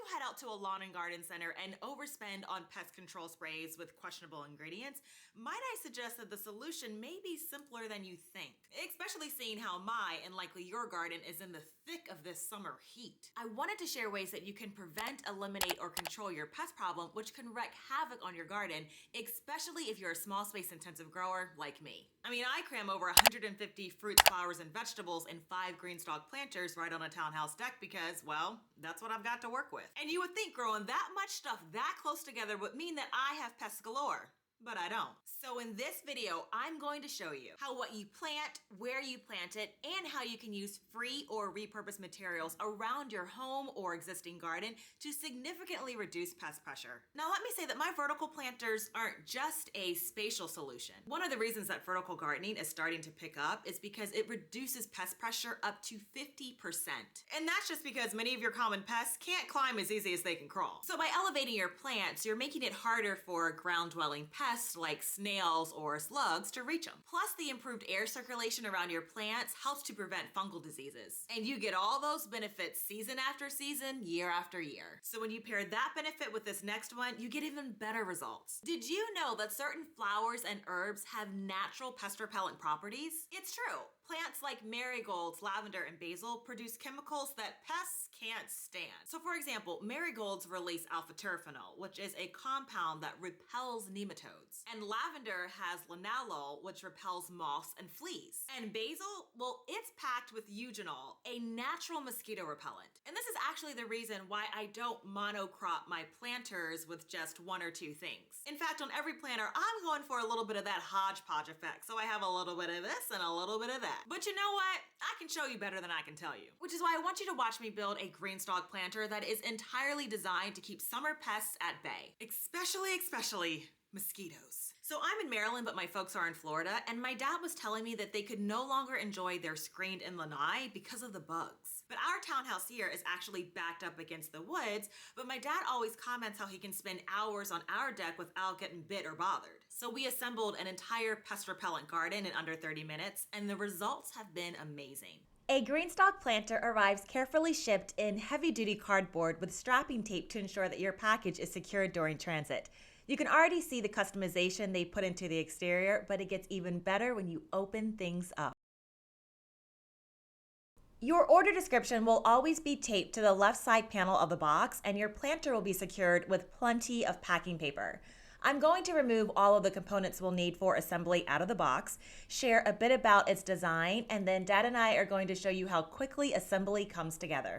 you head out to a lawn and garden center and overspend on pest control sprays with questionable ingredients, might I suggest that the solution may be simpler than you think, especially seeing how my and likely your garden is in the thick of this summer heat. I wanted to share ways that you can prevent, eliminate, or control your pest problem, which can wreak havoc on your garden, especially if you're a small space intensive grower like me. I mean, I cram over 150 fruits, flowers, and vegetables in 5 green stalk planters right on a townhouse deck because, well, that's what I've got to work with. And you would think growing that much stuff that close together would mean that I have pests galore. But I don't. So in this video, I'm going to show you how what you plant, where you plant it, and how you can use free or repurposed materials around your home or existing garden to significantly reduce pest pressure. Now let me say that my vertical planters aren't just a spatial solution. One of the reasons that vertical gardening is starting to pick up is because it reduces pest pressure up to 50%. And that's just because many of your common pests can't climb as easy as they can crawl. So by elevating your plants, you're making it harder for ground-dwelling pests like snails or slugs to reach them. Plus, the improved air circulation around your plants helps to prevent fungal diseases. And you get all those benefits season after season, year after year. So when you pair that benefit with this next one, you get even better results. Did you know that certain flowers and herbs have natural pest repellent properties? It's true. Plants like marigolds, lavender, and basil produce chemicals that pests can't stand. So for example, marigolds release alpha-terphenol, which is a compound that repels nematodes. And lavender has linalool, which repels moths and fleas. And basil, well, it's packed with eugenol, a natural mosquito repellent. And this is actually the reason why I don't monocrop my planters with just 1 or 2 things. In fact, on every planter, I'm going for a little bit of that hodgepodge effect. So I have a little bit of this and a little bit of that. But you know what? I can show you better than I can tell you. Which is why I want you to watch me build a green stalk planter that is entirely designed to keep summer pests at bay. Especially mosquitoes. So I'm in Maryland, but my folks are in Florida, and my dad was telling me that they could no longer enjoy their screened in lanai because of the bugs. But our townhouse here is actually backed up against the woods, but my dad always comments how he can spend hours on our deck without getting bit or bothered. So we assembled an entire pest repellent garden in under 30 minutes, and the results have been amazing. A green stalk planter arrives carefully shipped in heavy-duty cardboard with strapping tape to ensure that your package is secured during transit. You can already see the customization they put into the exterior, but it gets even better when you open things up. Your order description will always be taped to the left side panel of the box, and your planter will be secured with plenty of packing paper. I'm going to remove all of the components we'll need for assembly out of the box, share a bit about its design, and then Dad and I are going to show you how quickly assembly comes together.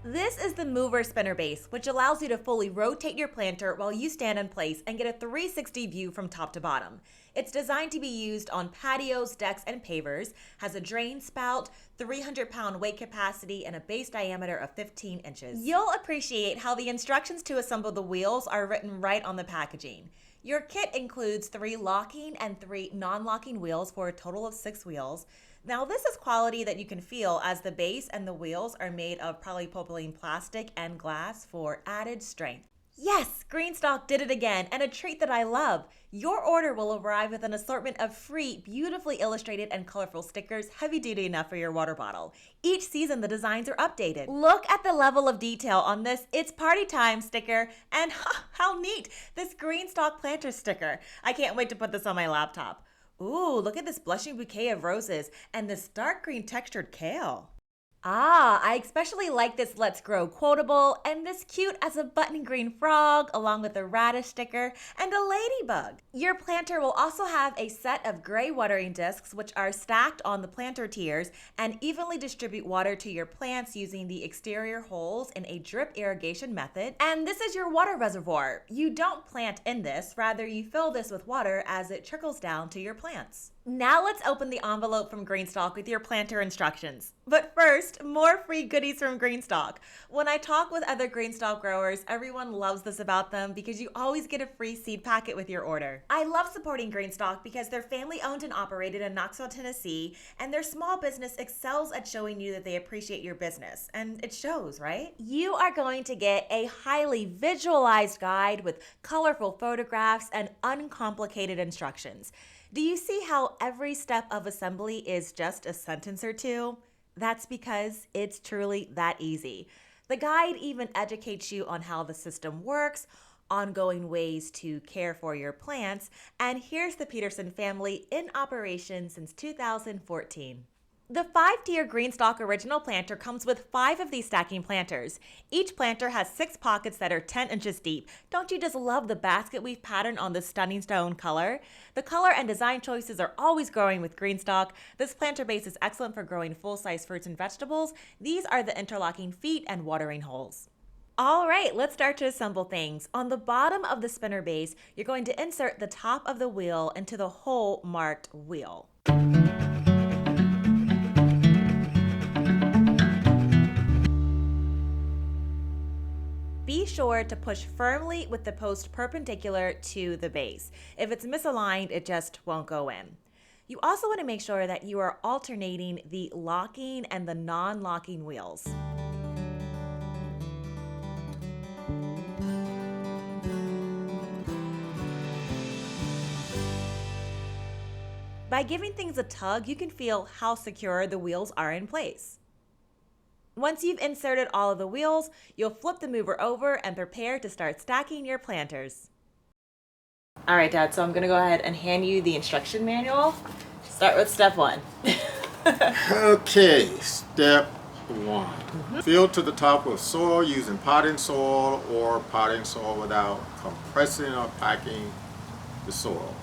This is the mover spinner base, which allows you to fully rotate your planter while you stand in place and get a 360 view from top to bottom. It's designed to be used on patios, decks, and pavers, has a drain spout, 300-pound weight capacity, and a base diameter of 15 inches. You'll appreciate how the instructions to assemble the wheels are written right on the packaging. Your kit includes 3 locking and 3 non-locking wheels for a total of 6 wheels. Now this is quality that you can feel as the base and the wheels are made of polypropylene plastic and glass for added strength. Yes, Greenstalk did it again, and a treat that I love. Your order will arrive with an assortment of free, beautifully illustrated and colorful stickers, heavy duty enough for your water bottle. Each season the designs are updated. Look at the level of detail on this It's Party Time sticker, and how neat, this Greenstalk planter sticker. I can't wait to put this on my laptop. Ooh, look at this blushing bouquet of roses and this dark green textured kale. I especially like this Let's Grow quotable and this cute as a button green frog along with a radish sticker and a ladybug. Your planter will also have a set of gray watering discs which are stacked on the planter tiers and evenly distribute water to your plants using the exterior holes in a drip irrigation method. And this is your water reservoir. You don't plant in this, rather you fill this with water as it trickles down to your plants. Now let's open the envelope from Greenstock with your planter instructions. But first, more free goodies from Greenstock. When I talk with other Greenstock growers, everyone loves this about them because you always get a free seed packet with your order. I love supporting Greenstock because they're family owned and operated in Knoxville, Tennessee, and their small business excels at showing you that they appreciate your business. And it shows, right? You are going to get a highly visualized guide with colorful photographs and uncomplicated instructions. Do you see how every step of assembly is just a sentence or two? That's because it's truly that easy. The guide even educates you on how the system works, ongoing ways to care for your plants, and here's the Peterson family in operation since 2014. The 5-tier Greenstock original planter comes with 5 of these stacking planters. Each planter has 6 pockets that are 10 inches deep. Don't you just love the basket weave pattern on this stunning stone color? The color and design choices are always growing with Greenstock. This planter base is excellent for growing full-size fruits and vegetables. These are the interlocking feet and watering holes. All right, let's start to assemble things. On the bottom of the spinner base, you're going to insert the top of the wheel into the hole marked wheel. Be sure to push firmly with the post perpendicular to the base. If it's misaligned, it just won't go in. You also want to make sure that you are alternating the locking and the non-locking wheels. By giving things a tug, you can feel how secure the wheels are in place. Once you've inserted all of the wheels, you'll flip the mover over and prepare to start stacking your planters. All right, Dad, so I'm gonna go ahead and hand you the instruction manual. Start with step 1. Okay, step 1. Fill to the top with soil using potting soil or potting soil without compressing or packing the soil.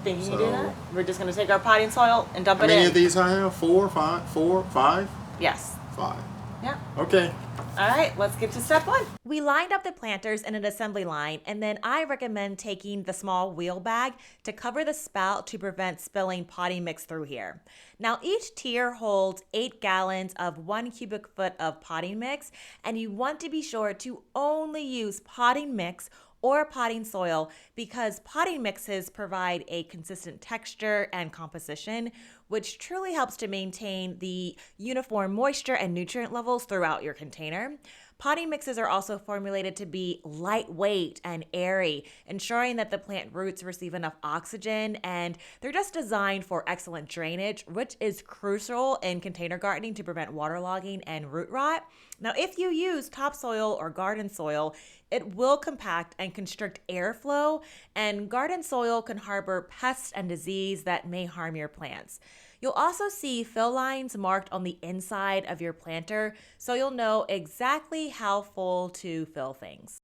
Think you can do that? We're just gonna take our potting soil and dump it in. How many of these I have? 4, 5? Yes. 5. Yeah. Okay. All right, let's get to step 1. We lined up the planters in an assembly line, and then I recommend taking the small wheel bag to cover the spout to prevent spilling potting mix through here. Now, each tier holds 8 gallons of 1 cubic foot of potting mix, and you want to be sure to only use potting mix or potting soil because potting mixes provide a consistent texture and composition, which truly helps to maintain the uniform moisture and nutrient levels throughout your container. Potting mixes are also formulated to be lightweight and airy, ensuring that the plant roots receive enough oxygen, and they're just designed for excellent drainage, which is crucial in container gardening to prevent waterlogging and root rot. Now, if you use topsoil or garden soil, it will compact and constrict airflow, and garden soil can harbor pests and disease that may harm your plants. You'll also see fill lines marked on the inside of your planter, so you'll know exactly how full to fill things.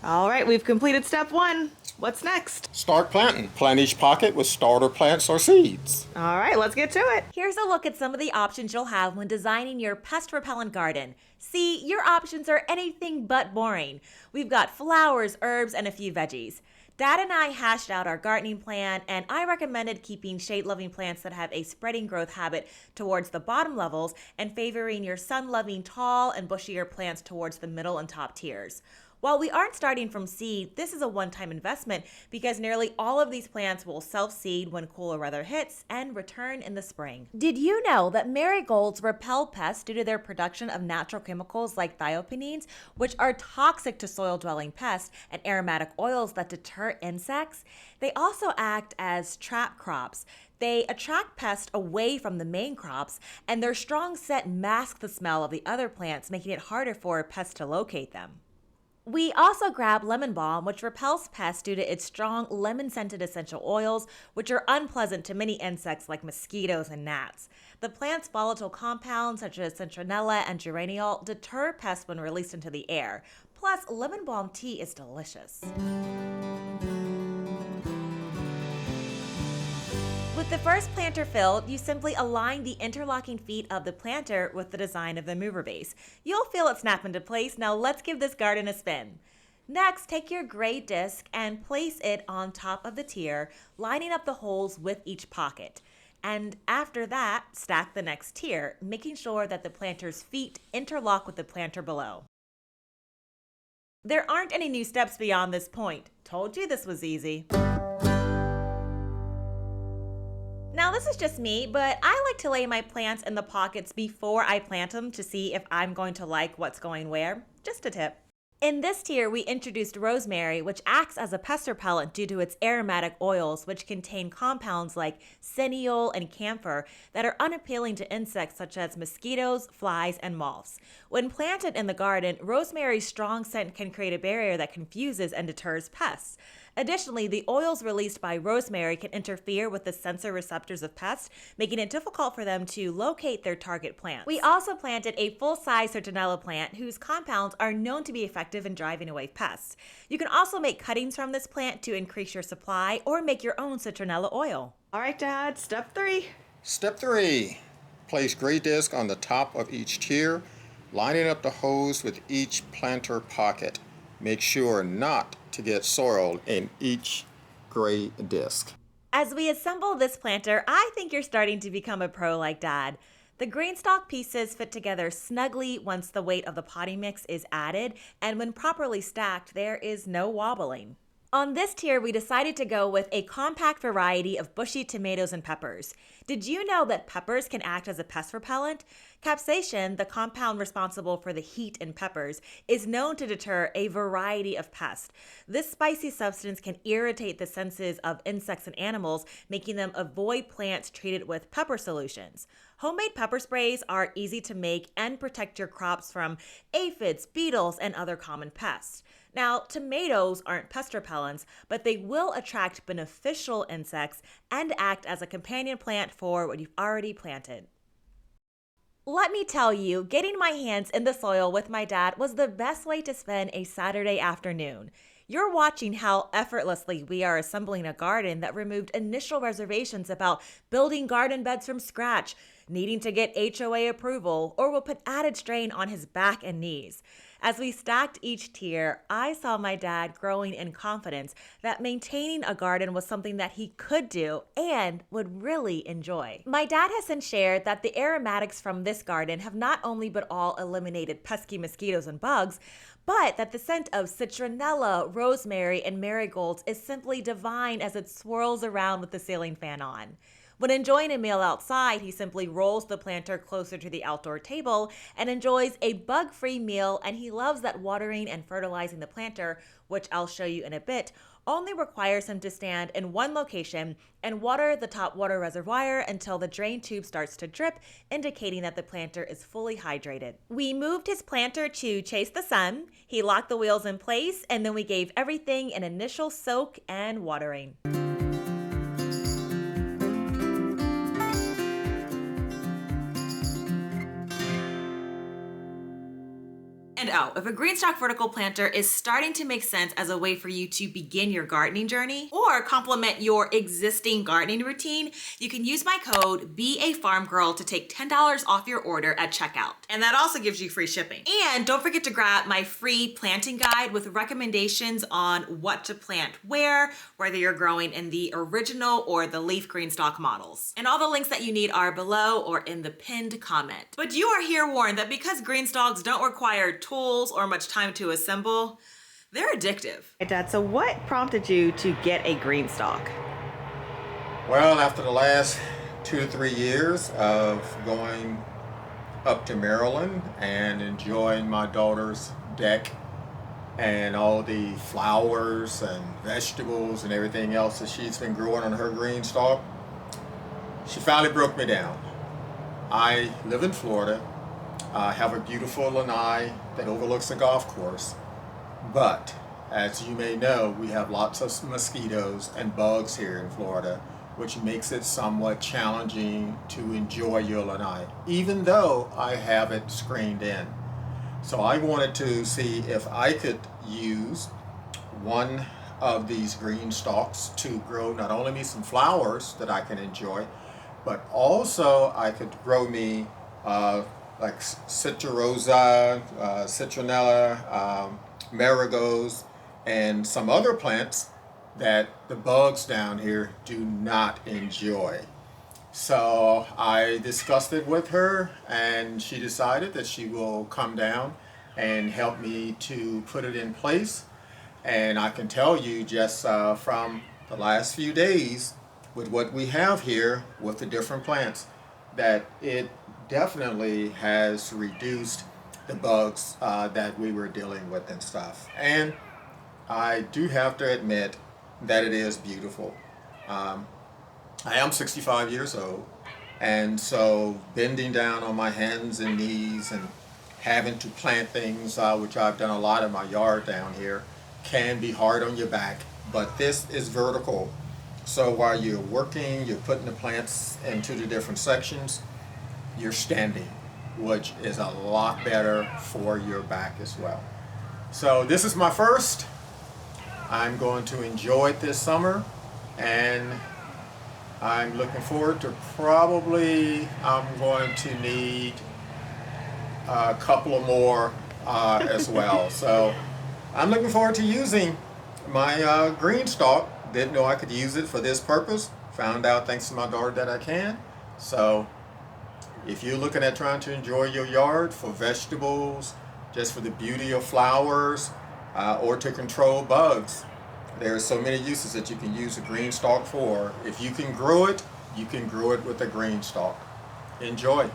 All right, we've completed step 1. What's next? Start planting. Plant each pocket with starter plants or seeds. All right, let's get to it. Here's a look at some of the options you'll have when designing your pest repellent garden. See, your options are anything but boring. We've got flowers, herbs, and a few veggies. Dad and I hashed out our gardening plan, and I recommended keeping shade-loving plants that have a spreading growth habit towards the bottom levels and favoring your sun-loving tall and bushier plants towards the middle and top tiers. While we aren't starting from seed, this is a one-time investment because nearly all of these plants will self-seed when cooler weather hits and return in the spring. Did you know that marigolds repel pests due to their production of natural chemicals like thiopenines, which are toxic to soil-dwelling pests, and aromatic oils that deter insects? They also act as trap crops. They attract pests away from the main crops, and their strong scent masks the smell of the other plants, making it harder for pests to locate them. We also grab lemon balm, which repels pests due to its strong lemon-scented essential oils, which are unpleasant to many insects like mosquitoes and gnats. The plant's volatile compounds, such as citronella and geraniol, deter pests when released into the air. Plus, lemon balm tea is delicious. With the first planter filled, you simply align the interlocking feet of the planter with the design of the mover base. You'll feel it snap into place. Now let's give this garden a spin. Next, take your gray disc and place it on top of the tier, lining up the holes with each pocket. And after that, stack the next tier, making sure that the planter's feet interlock with the planter below. There aren't any new steps beyond this point. Told you this was easy. Now this is just me, but I like to lay my plants in the pockets before I plant them to see if I'm going to like what's going where. Just a tip. In this tier, we introduced rosemary, which acts as a pest repellent due to its aromatic oils, which contain compounds like cineol and camphor that are unappealing to insects such as mosquitoes, flies, and moths. When planted in the garden, rosemary's strong scent can create a barrier that confuses and deters pests. Additionally, the oils released by rosemary can interfere with the sensor receptors of pests, making it difficult for them to locate their target plants. We also planted a full-size citronella plant whose compounds are known to be effective in driving away pests. You can also make cuttings from this plant to increase your supply or make your own citronella oil. All right, Dad, step 3. Step 3. Place gray disc on the top of each tier, lining up the hose with each planter pocket. Make sure not to get soil in each gray disc. As we assemble this planter, I think you're starting to become a pro like Dad. The green stalk pieces fit together snugly once the weight of the potting mix is added, and when properly stacked, there is no wobbling. On this tier, we decided to go with a compact variety of bushy tomatoes and peppers. Did you know that peppers can act as a pest repellent? Capsaicin, the compound responsible for the heat in peppers, is known to deter a variety of pests. This spicy substance can irritate the senses of insects and animals, making them avoid plants treated with pepper solutions. Homemade pepper sprays are easy to make and protect your crops from aphids, beetles, and other common pests. Now, tomatoes aren't pest repellents, but they will attract beneficial insects and act as a companion plant for what you've already planted. Let me tell you, getting my hands in the soil with my dad was the best way to spend a Saturday afternoon. You're watching how effortlessly we are assembling a garden that removed initial reservations about building garden beds from scratch, needing to get HOA approval, or will put added strain on his back and knees. As we stacked each tier, I saw my dad growing in confidence that maintaining a garden was something that he could do and would really enjoy. My dad has since shared that the aromatics from this garden have not only but all eliminated pesky mosquitoes and bugs, but that the scent of citronella, rosemary, and marigolds is simply divine as it swirls around with the ceiling fan on. When enjoying a meal outside, he simply rolls the planter closer to the outdoor table and enjoys a bug-free meal, and he loves that watering and fertilizing the planter, which I'll show you in a bit, only requires him to stand in one location and water the top water reservoir until the drain tube starts to drip, indicating that the planter is fully hydrated. We moved his planter to chase the sun, he locked the wheels in place, and then we gave everything an initial soak and watering. And oh, if a greenstock vertical planter is starting to make sense as a way for you to begin your gardening journey or complement your existing gardening routine, you can use my code BeAFarmGirl to take $10 off your order at checkout. And that also gives you free shipping. And don't forget to grab my free planting guide with recommendations on what to plant where, whether you're growing in the original or the leaf greenstock models. And all the links that you need are below or in the pinned comment. But you are here warned that because greenstalks don't require tools or much time to assemble, they're addictive. Hey, Dad, so what prompted you to get a green stalk? Well, after the last 2 to 3 years of going up to Maryland and enjoying my daughter's deck and all the flowers and vegetables and everything else that she's been growing on her green stalk, she finally broke me down. I live in Florida. I have a beautiful lanai that overlooks the golf course, but as you may know, we have lots of mosquitoes and bugs here in Florida, which makes it somewhat challenging to enjoy your lanai, even though I have it screened in. So I wanted to see if I could use one of these green stalks to grow not only me some flowers that I can enjoy, but also I could grow me like citronella, citronella, marigolds, and some other plants that the bugs down here do not enjoy. So I discussed it with her, and she decided that she will come down and help me to put it in place. And I can tell you just from the last few days with what we have here with the different plants that it definitely has reduced the bugs that we were dealing with and stuff. And I do have to admit that it is beautiful. I am 65 years old, and so bending down on my hands and knees and having to plant things, which I've done a lot in my yard down here, can be hard on your back. But this is vertical. So while you're working, you're putting the plants into the different sections, you're standing, which is a lot better for your back as well. So this is my first. I'm going to enjoy it this summer, and I'm looking forward to I'm going to need a couple of more as well. So I'm looking forward to using my green stalk. Didn't know I could use it for this purpose. Found out thanks to my daughter that I can. So if you're looking at trying to enjoy your yard for vegetables, just for the beauty of flowers, or to control bugs, there are so many uses that you can use a green stalk for. If you can grow it, you can grow it with a green stalk. Enjoy.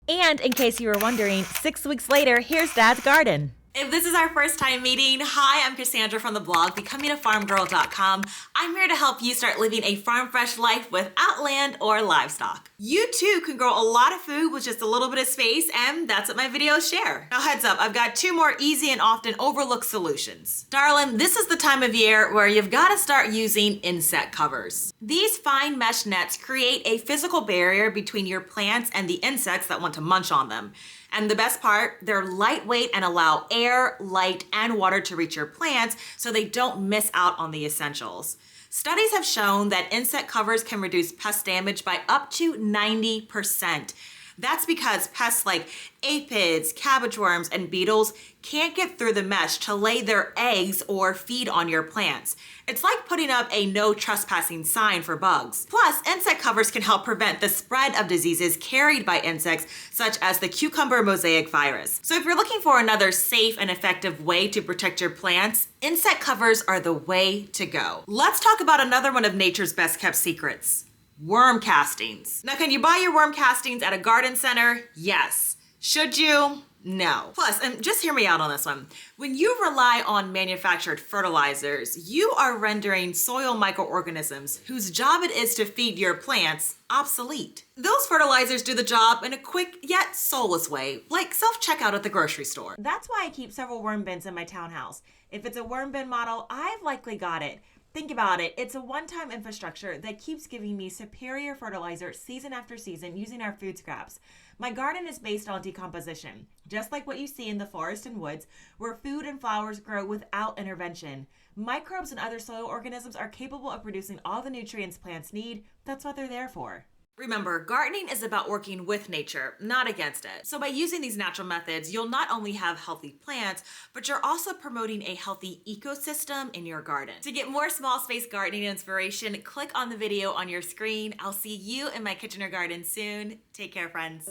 And in case you were wondering, 6 weeks later, here's Dad's garden. If this is our first time meeting, hi, I'm Cassandra from the blog becomingafarmgirl.com. I'm here to help you start living a farm fresh life without land or livestock. You too can grow a lot of food with just a little bit of space, and that's what my videos share. Now heads up, I've got 2 more easy and often overlooked solutions. Darling, this is the time of year where you've got to start using insect covers. These fine mesh nets create a physical barrier between your plants and the insects that want to munch on them. And the best part, they're lightweight and allow air, light, and water to reach your plants so they don't miss out on the essentials. Studies have shown that insect covers can reduce pest damage by up to 90%. That's because pests like aphids, cabbage worms, and beetles can't get through the mesh to lay their eggs or feed on your plants. It's like putting up a no trespassing sign for bugs. Plus, insect covers can help prevent the spread of diseases carried by insects, such as the cucumber mosaic virus. So if you're looking for another safe and effective way to protect your plants, insect covers are the way to go. Let's talk about another one of nature's best kept secrets: worm castings. Now, can you buy your worm castings at a garden center? Yes. Should you? No. Plus, and just hear me out on this one. When you rely on manufactured fertilizers, you are rendering soil microorganisms whose job it is to feed your plants obsolete. Those fertilizers do the job in a quick yet soulless way, like self-checkout at the grocery store. That's why I keep several worm bins in my townhouse. If it's a worm bin model, I've likely got it. Think about it. It's a one-time infrastructure that keeps giving me superior fertilizer season after season using our food scraps. My garden is based on decomposition, just like what you see in the forest and woods, where food and flowers grow without intervention. Microbes and other soil organisms are capable of producing all the nutrients plants need. That's what they're there for. Remember, gardening is about working with nature, not against it. So by using these natural methods, you'll not only have healthy plants, but you're also promoting a healthy ecosystem in your garden. To get more small space gardening inspiration, click on the video on your screen. I'll see you in my kitchen or garden soon. Take care, friends.